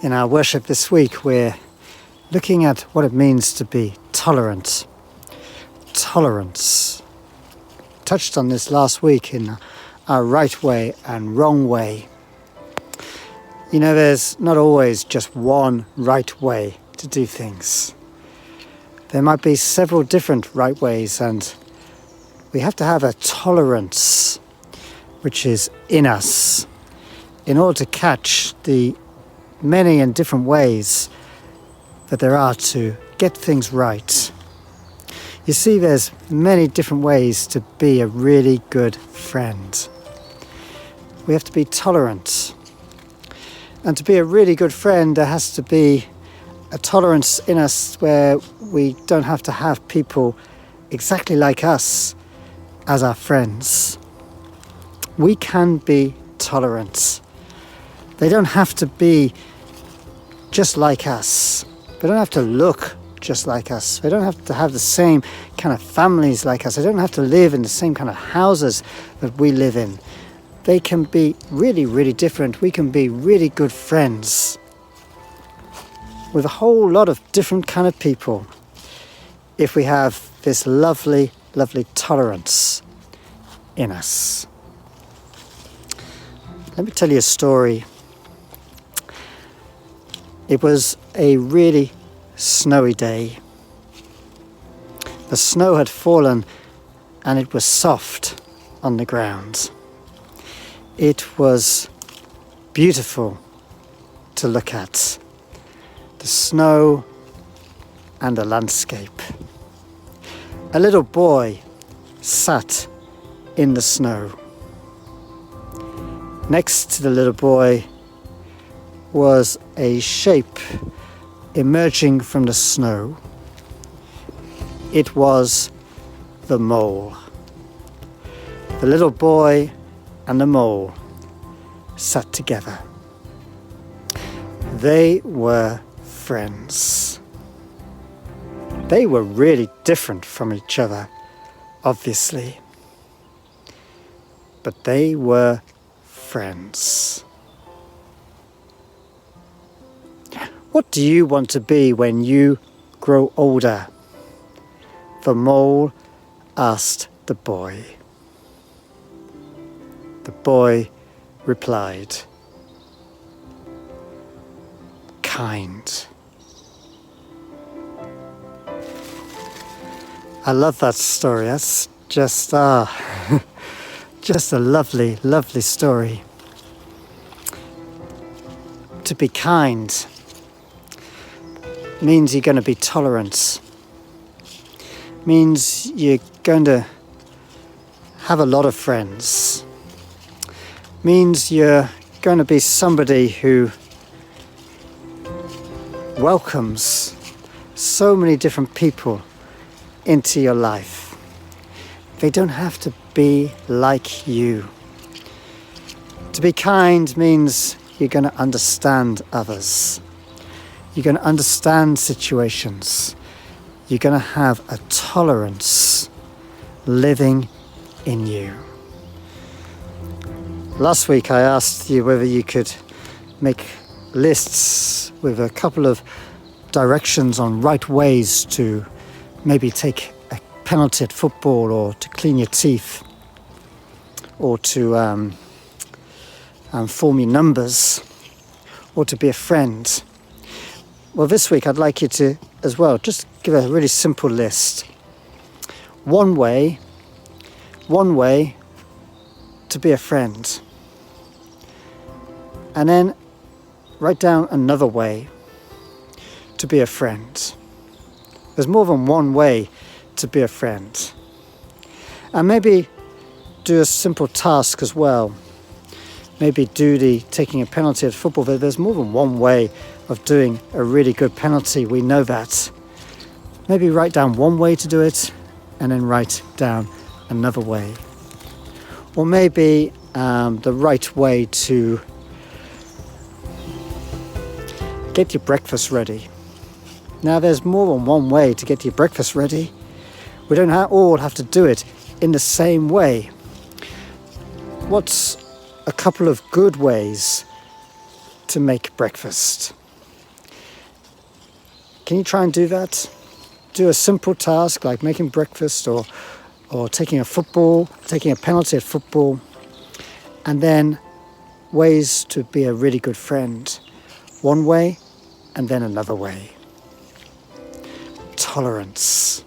In our worship this week, we're looking at what it means to be tolerant. Tolerance. Touched on this last week in our right way and wrong way. You know, there's not always just one right way to do things. There might be several different right ways, and we have to have a tolerance which is in us in order to catch the many and different ways that there are to get things right. You see, there's many different ways to be a really good friend. We have to be tolerant. And to be a really good friend, there has to be a tolerance in us where we don't have to have people exactly like us as our friends. We can be tolerant. They don't have to be just like us. They don't have to look just like us. They don't have to have the same kind of families like us. They don't have to live in the same kind of houses that we live in. They can be really, really different. We can be really good friends with a whole lot of different kind of people if we have this lovely, lovely tolerance in us. Let me tell you a story. It was a really snowy day. The snow had fallen and it was soft on the ground. It was beautiful to look at. The snow and the landscape. A little boy sat in the snow. Next to the little boy was a shape emerging from the snow. It was the mole. The little boy and the mole sat together. They were friends. They were really different from each other, obviously. But they were friends. What do you want to be when you grow older? The mole asked the boy. The boy replied, kind. I love that story. That's just just a lovely, lovely story. To be kind means you're going to be tolerant. Means you're going to have a lot of friends. Means you're going to be somebody who welcomes so many different people into your life. They don't have to be like you. To be kind means you're going to understand others. You're going to understand situations. You're going to have a tolerance living in you. Last week I asked you whether you could make lists with a couple of directions on right ways to maybe take a penalty at football, or to clean your teeth, or to form your numbers, or to be a friend. Well, this week I'd like you to, as well, just give a really simple list. One way to be a friend. And then write down another way to be a friend. There's more than one way to be a friend. And maybe do a simple task as well. Maybe do the taking a penalty at football. There's more than one way of doing a really good penalty. We know that. Maybe write down one way to do it and then write down another way. Or maybe the right way to get your breakfast ready. Now, there's more than one way to get your breakfast ready. We don't all have to do it in the same way. What's a couple of good ways to make breakfast? Can you try and do that? Do a simple task like making breakfast or taking a penalty at football, and then ways to be a really good friend. One way and then another way. Tolerance.